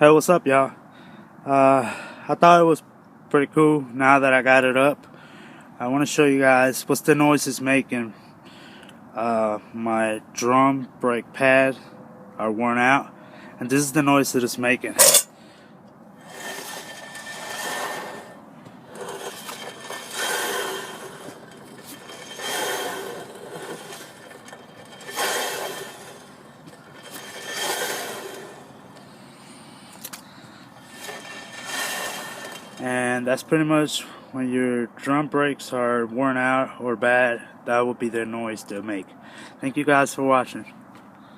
Hey, what's up, y'all? I thought it was pretty cool now that I got it up. I want to show you guys what's the noise it's making. My drum brake pad are worn out, and this is the noise that it's making. And that's pretty much when your drum brakes are worn out or bad, that will be the noise they'll make. Thank you guys for watching.